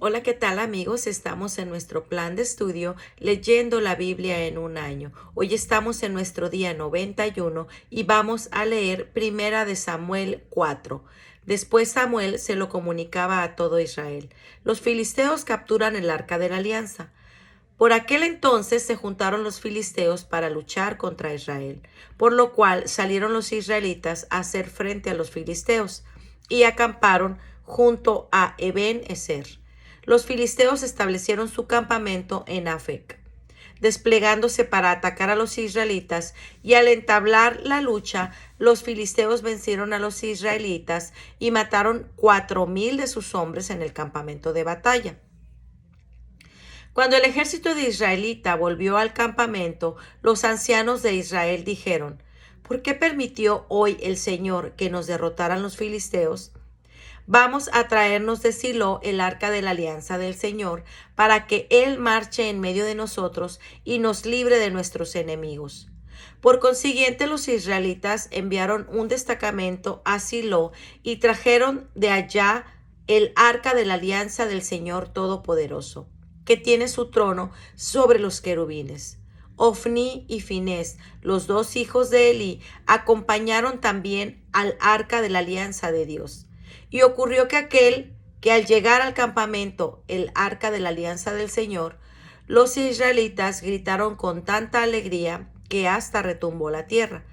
Hola, ¿qué tal amigos? Estamos en nuestro plan de estudio leyendo la Biblia en un año. Hoy estamos en nuestro día 91 y vamos a leer Primera de Samuel 4. Después Samuel se lo comunicaba a todo Israel. Los filisteos capturan el arca de la alianza. Por aquel entonces se juntaron los filisteos para luchar contra Israel, por lo cual salieron los israelitas a hacer frente a los filisteos y acamparon junto a Eben-ezer. Los filisteos establecieron su campamento en Afec, desplegándose para atacar a los israelitas, y al entablar la lucha, los filisteos vencieron a los israelitas y mataron 4,000 de sus hombres en el campamento de batalla. Cuando el ejército de israelita volvió al campamento, los ancianos de Israel dijeron: ¿Por qué permitió hoy el Señor que nos derrotaran los filisteos? Vamos a traernos de Silo el arca de la alianza del Señor, para que Él marche en medio de nosotros y nos libre de nuestros enemigos. Por consiguiente, los israelitas enviaron un destacamento a Silo y trajeron de allá el arca de la alianza del Señor Todopoderoso, que tiene su trono sobre los querubines. Ofni y Finés, los dos hijos de Elí, acompañaron también al arca de la alianza de Dios. Y ocurrió que al llegar al campamento el arca de la alianza del Señor, los israelitas gritaron con tanta alegría que hasta retumbó la tierra.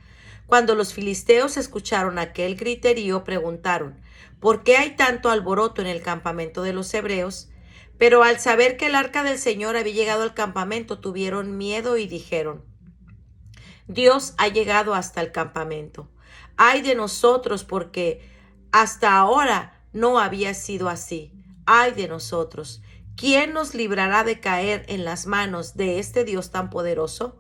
Cuando los filisteos escucharon aquel griterío, preguntaron: ¿Por qué hay tanto alboroto en el campamento de los hebreos? Pero al saber que el arca del Señor había llegado al campamento, tuvieron miedo y dijeron: Dios ha llegado hasta el campamento. Ay de nosotros, porque hasta ahora no había sido así. Ay de nosotros. ¿Quién nos librará de caer en las manos de este Dios tan poderoso?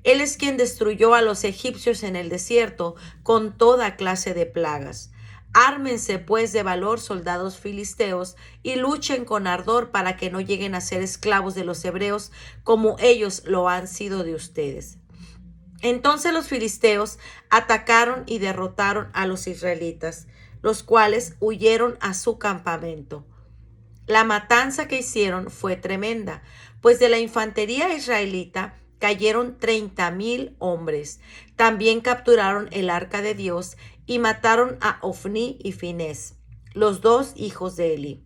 Él es quien destruyó a los egipcios en el desierto con toda clase de plagas. Ármense pues de valor, soldados filisteos, y luchen con ardor para que no lleguen a ser esclavos de los hebreos como ellos lo han sido de ustedes. Entonces los filisteos atacaron y derrotaron a los israelitas, los cuales huyeron a su campamento. La matanza que hicieron fue tremenda, pues de la infantería israelita cayeron 30,000 hombres. También capturaron el arca de Dios y mataron a Ofni y Finés, los dos hijos de Elí.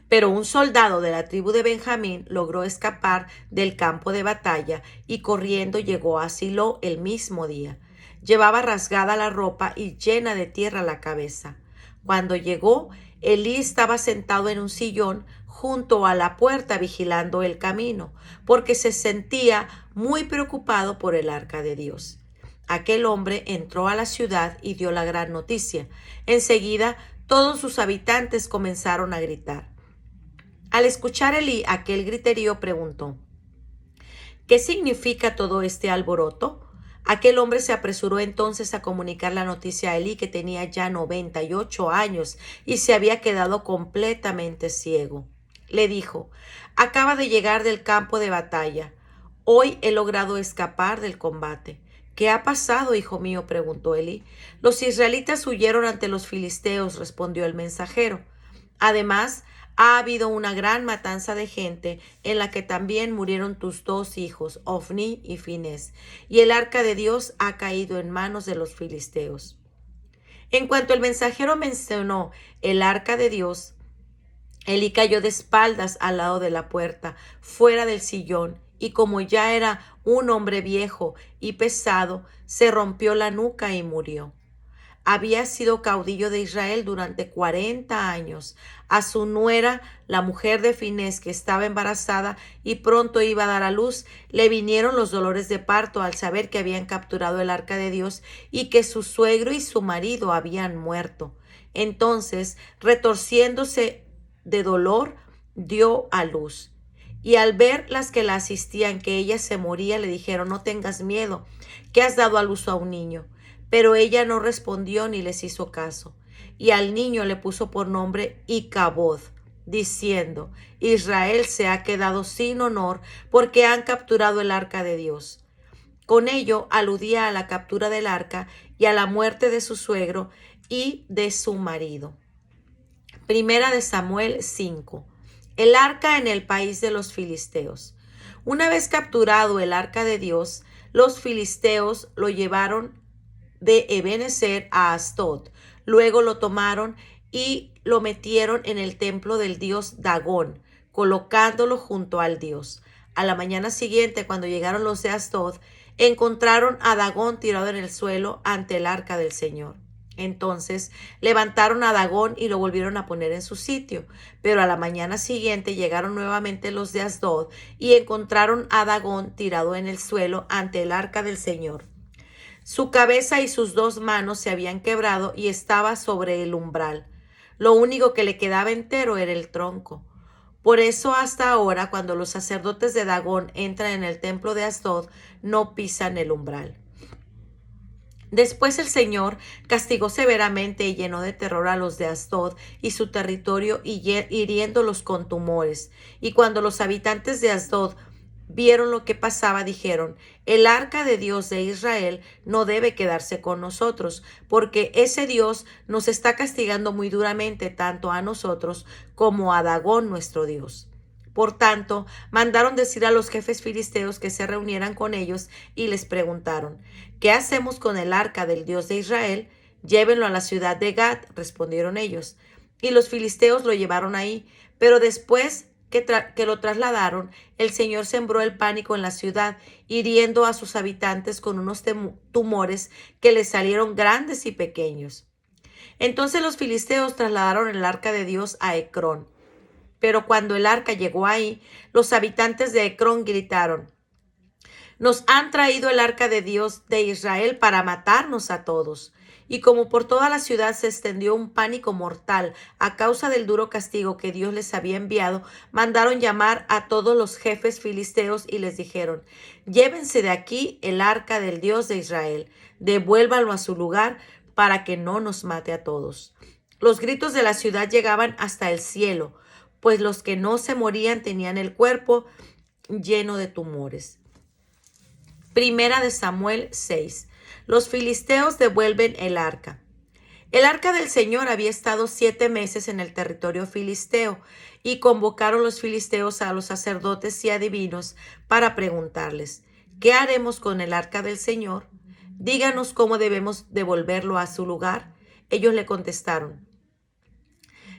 Pero un soldado de la tribu de Benjamín logró escapar del campo de batalla y corriendo llegó a Silo el mismo día. Llevaba rasgada la ropa y llena de tierra la cabeza. Cuando llegó, Elí estaba sentado en un sillón junto a la puerta vigilando el camino, porque se sentía muy preocupado por el arca de Dios. Aquel hombre entró a la ciudad y dio la gran noticia. Enseguida, todos sus habitantes comenzaron a gritar. Al escuchar Elí aquel griterío, preguntó: ¿Qué significa todo este alboroto? Aquel hombre se apresuró entonces a comunicar la noticia a Elí, que tenía ya 98 años y se había quedado completamente ciego. Le dijo: Acaba de llegar del campo de batalla. Hoy he logrado escapar del combate. ¿Qué ha pasado, hijo mío?, preguntó Elí. Los israelitas huyeron ante los filisteos, respondió el mensajero. Además, ha habido una gran matanza de gente en la que también murieron tus dos hijos, Ofni y Finés, y el arca de Dios ha caído en manos de los filisteos. En cuanto el mensajero mencionó el arca de Dios, Elí cayó de espaldas al lado de la puerta, fuera del sillón, y como ya era un hombre viejo y pesado, se rompió la nuca y murió. Había sido caudillo de Israel durante 40 años. A su nuera, la mujer de Finés, que estaba embarazada y pronto iba a dar a luz, le vinieron los dolores de parto al saber que habían capturado el arca de Dios y que su suegro y su marido habían muerto. Entonces, retorciéndose de dolor, dio a luz. Y al ver las que la asistían que ella se moría, le dijeron: No tengas miedo, que has dado a luz a un niño. Pero ella no respondió ni les hizo caso. Y al niño le puso por nombre Icabod, diciendo: Israel se ha quedado sin honor porque han capturado el arca de Dios. Con ello aludía a la captura del arca y a la muerte de su suegro y de su marido. Primera de Samuel 5. El arca en el país de los filisteos. Una vez capturado el arca de Dios, los filisteos lo llevaron de Ebenezer a Asdod. Luego lo tomaron y lo metieron en el templo del dios Dagón, colocándolo junto al dios. A la mañana siguiente, cuando llegaron los de Asdod, encontraron a Dagón tirado en el suelo ante el arca del Señor. Entonces levantaron a Dagón y lo volvieron a poner en su sitio. Pero a la mañana siguiente llegaron nuevamente los de Asdod y encontraron a Dagón tirado en el suelo ante el arca del Señor. Su cabeza y sus 2 manos se habían quebrado y estaba sobre el umbral. Lo único que le quedaba entero era el tronco. Por eso hasta ahora, cuando los sacerdotes de Dagón entran en el templo de Asdod, no pisan el umbral. Después el Señor castigó severamente y llenó de terror a los de Asdod y su territorio, hiriéndolos con tumores. Y cuando los habitantes de Asdod vieron lo que pasaba, dijeron: el arca de Dios de Israel no debe quedarse con nosotros, porque ese Dios nos está castigando muy duramente, tanto a nosotros como a Dagón nuestro Dios. Por tanto, mandaron decir a los jefes filisteos que se reunieran con ellos y les preguntaron: ¿qué hacemos con el arca del Dios de Israel? Llévenlo a la ciudad de Gat, respondieron ellos. Y los filisteos lo llevaron ahí, pero después que lo trasladaron, el Señor sembró el pánico en la ciudad, hiriendo a sus habitantes con unos tumores que les salieron grandes y pequeños. Entonces los filisteos trasladaron el arca de Dios a Ecrón. Pero cuando el arca llegó ahí, los habitantes de Ecrón gritaron: nos han traído el arca de Dios de Israel para matarnos a todos. Y como por toda la ciudad se extendió un pánico mortal a causa del duro castigo que Dios les había enviado, mandaron llamar a todos los jefes filisteos y les dijeron: llévense de aquí el arca del Dios de Israel, devuélvanlo a su lugar para que no nos mate a todos. Los gritos de la ciudad llegaban hasta el cielo, pues los que no se morían tenían el cuerpo lleno de tumores. Primera de Samuel 6. Los filisteos devuelven el arca. El arca del Señor había estado 7 meses en el territorio filisteo, y convocaron los filisteos a los sacerdotes y adivinos para preguntarles: ¿qué haremos con el arca del Señor? Díganos cómo debemos devolverlo a su lugar. Ellos le contestaron: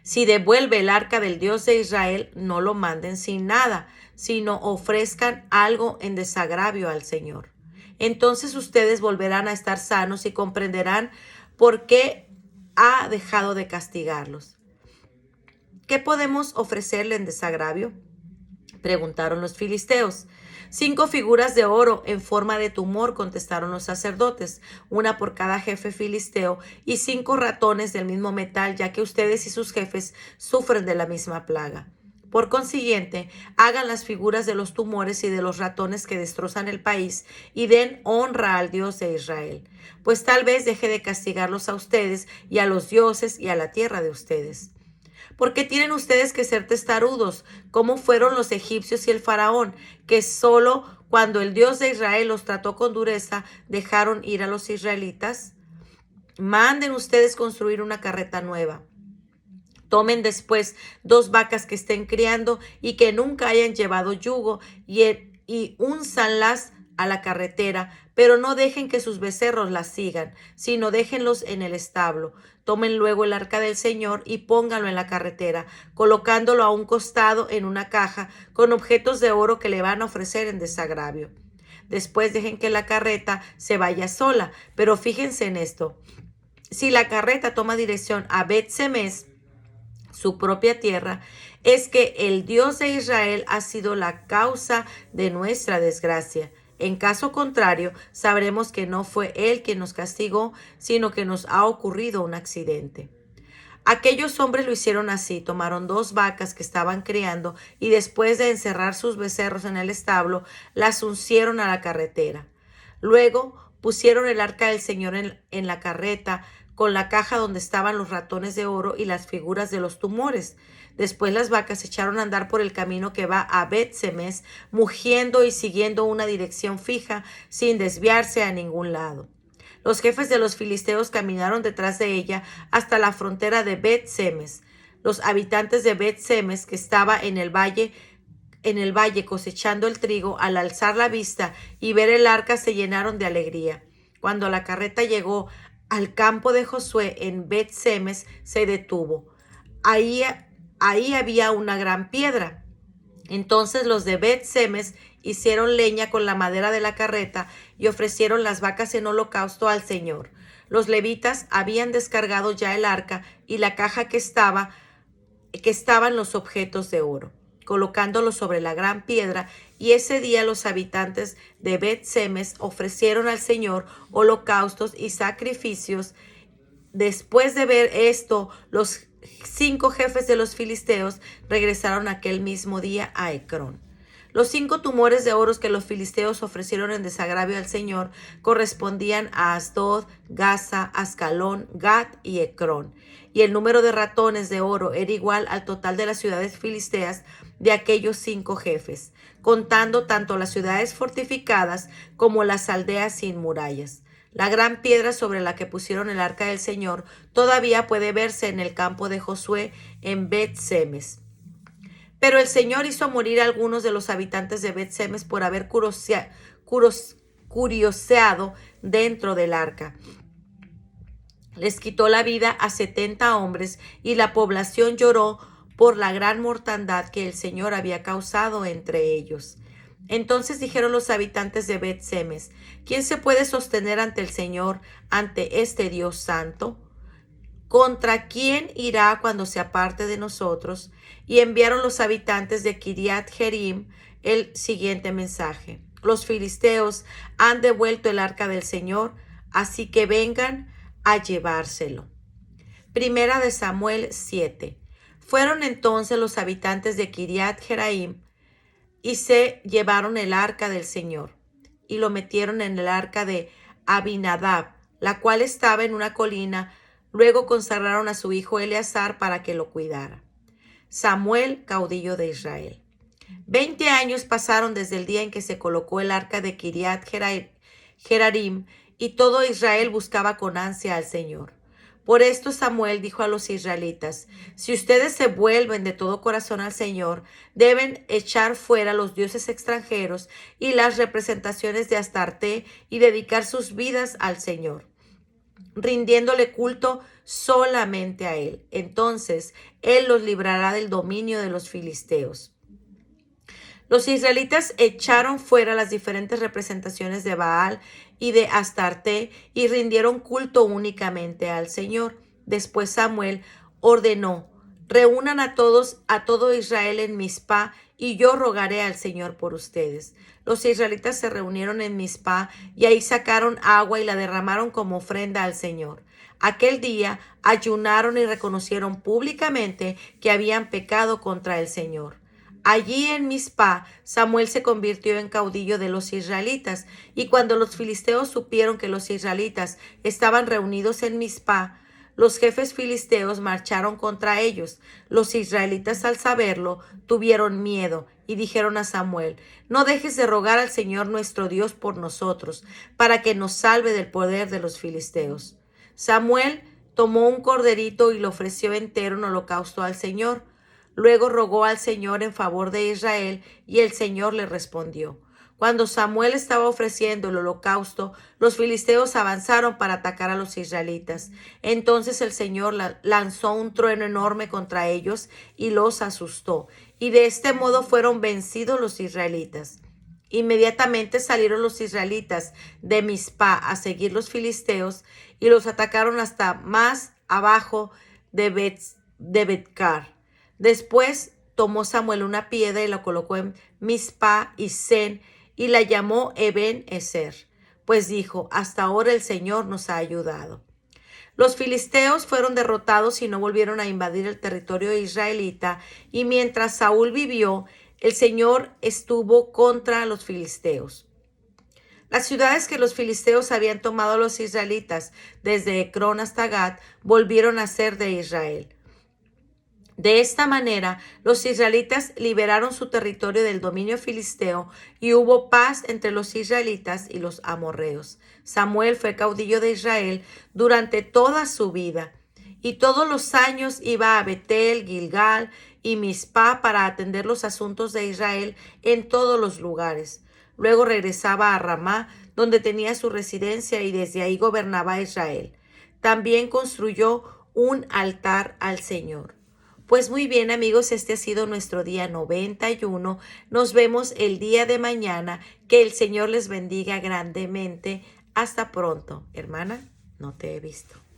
si devuelve el arca del Dios de Israel, no lo manden sin nada, sino ofrezcan algo en desagravio al Señor. Entonces ustedes volverán a estar sanos y comprenderán por qué ha dejado de castigarlos. ¿Qué podemos ofrecerle en desagravio?, preguntaron los filisteos. 5 figuras de oro en forma de tumor, contestaron los sacerdotes, una por cada jefe filisteo, y 5 ratones del mismo metal, ya que ustedes y sus jefes sufren de la misma plaga. Por consiguiente, hagan las figuras de los tumores y de los ratones que destrozan el país y den honra al Dios de Israel, pues tal vez deje de castigarlos a ustedes y a los dioses y a la tierra de ustedes. ¿Por qué tienen ustedes que ser testarudos, como fueron los egipcios y el faraón, que solo cuando el Dios de Israel los trató con dureza dejaron ir a los israelitas? Manden ustedes construir una carreta nueva. Tomen después 2 vacas que estén criando y que nunca hayan llevado yugo y únzanlas a la carretera, pero no dejen que sus becerros las sigan, sino déjenlos en el establo. Tomen luego el arca del Señor y pónganlo en la carretera, colocándolo a un costado en una caja con objetos de oro que le van a ofrecer en desagravio. Después dejen que la carreta se vaya sola, pero fíjense en esto: si la carreta toma dirección a Bet-Semes, su propia tierra, es que el Dios de Israel ha sido la causa de nuestra desgracia. En caso contrario, sabremos que no fue Él quien nos castigó, sino que nos ha ocurrido un accidente. Aquellos hombres lo hicieron así: tomaron 2 vacas que estaban criando y después de encerrar sus becerros en el establo, las uncieron a la carretera. Luego pusieron el arca del Señor en la carreta, con la caja donde estaban los ratones de oro y las figuras de los tumores. Después las vacas se echaron a andar por el camino que va a Bet-Semes, mugiendo y siguiendo una dirección fija, sin desviarse a ningún lado. Los jefes de los filisteos caminaron detrás de ella hasta la frontera de Bet-Semes. los habitantes de Bet-Semes, que estaba en el valle cosechando el trigo, al alzar la vista y ver el arca, se llenaron de alegría. Cuando la carreta llegó al campo de Josué en Bet-Semes, se detuvo. Ahí había una gran piedra. Entonces los de Bet-Semes hicieron leña con la madera de la carreta y ofrecieron las vacas en holocausto al Señor. Los levitas habían descargado ya el arca y la caja que estaban los objetos de oro, colocándolos sobre la gran piedra, y ese día los habitantes de Bet-Semes ofrecieron al Señor holocaustos y sacrificios. Después de ver esto, los 5 jefes de los filisteos regresaron aquel mismo día a Ecrón. Los 5 tumores de oro que los filisteos ofrecieron en desagravio al Señor correspondían a Asdod, Gaza, Ascalón, Gat y Ecrón. Y el número de ratones de oro era igual al total de las ciudades filisteas de aquellos 5 jefes, contando tanto las ciudades fortificadas como las aldeas sin murallas. La gran piedra sobre la que pusieron el arca del Señor todavía puede verse en el campo de Josué en Bet-Semes. Pero el Señor hizo morir a algunos de los habitantes de Bet-Semes por haber curioseado dentro del arca. Les quitó la vida a 70 hombres, y la población lloró por la gran mortandad que el Señor había causado entre ellos. Entonces dijeron los habitantes de Bet-Semes: ¿quién se puede sostener ante el Señor, ante este Dios santo? ¿Contra quién irá cuando se aparte de nosotros? Y enviaron los habitantes de Kiriat Jearim el siguiente mensaje: los filisteos han devuelto el arca del Señor, así que vengan a llevárselo. Primera de Samuel 7. Fueron entonces los habitantes de Kiriat Jearim y se llevaron el arca del Señor y lo metieron en el arca de Abinadab, la cual estaba en una colina. Luego consagraron a su hijo Eleazar para que lo cuidara. Samuel, caudillo de Israel. 20 años pasaron desde el día en que se colocó el arca de Kiriat Jearim, y todo Israel buscaba con ansia al Señor. Por esto Samuel dijo a los israelitas: si ustedes se vuelven de todo corazón al Señor, deben echar fuera los dioses extranjeros y las representaciones de Astarte y dedicar sus vidas al Señor, rindiéndole culto solamente a Él. Entonces Él los librará del dominio de los filisteos. Los israelitas echaron fuera las diferentes representaciones de Baal y de Astarte y rindieron culto únicamente al Señor. Después Samuel ordenó: reúnan a todo Israel en Mizpa, y yo rogaré al Señor por ustedes. Los israelitas se reunieron en Mizpa, y ahí sacaron agua y la derramaron como ofrenda al Señor. Aquel día ayunaron y reconocieron públicamente que habían pecado contra el Señor. Allí en Mizpa, Samuel se convirtió en caudillo de los israelitas, y cuando los filisteos supieron que los israelitas estaban reunidos en Mizpa, los jefes filisteos marcharon contra ellos. Los israelitas, al saberlo, tuvieron miedo y dijeron a Samuel: no dejes de rogar al Señor nuestro Dios por nosotros, para que nos salve del poder de los filisteos. Samuel tomó un corderito y lo ofreció entero en holocausto al Señor. Luego rogó al Señor en favor de Israel, y el Señor le respondió. Cuando Samuel estaba ofreciendo el holocausto, los filisteos avanzaron para atacar a los israelitas. Entonces el Señor lanzó un trueno enorme contra ellos y los asustó, y de este modo fueron vencidos los israelitas. Inmediatamente salieron los israelitas de Mizpa a seguir los filisteos y los atacaron hasta más abajo de Betcar. Después tomó Samuel una piedra y la colocó en Mizpa y Sen, y la llamó Eben-Ezer, pues dijo: hasta ahora el Señor nos ha ayudado. Los filisteos fueron derrotados y no volvieron a invadir el territorio israelita, y mientras Saúl vivió, el Señor estuvo contra los filisteos. Las ciudades que los filisteos habían tomado a los israelitas, desde Ecrón hasta Gat, volvieron a ser de Israel. De esta manera, los israelitas liberaron su territorio del dominio filisteo, y hubo paz entre los israelitas y los amorreos. Samuel fue caudillo de Israel durante toda su vida, Y todos los años iba a Betel, Gilgal y Mizpah para atender los asuntos de Israel en todos los lugares. Luego regresaba a Ramá, donde tenía su residencia, y desde ahí gobernaba a Israel. También construyó un altar al Señor. Pues muy bien, amigos, este ha sido nuestro día 91. Nos vemos el día de mañana. Que el Señor les bendiga grandemente. Hasta pronto. Hermana, no te he visto.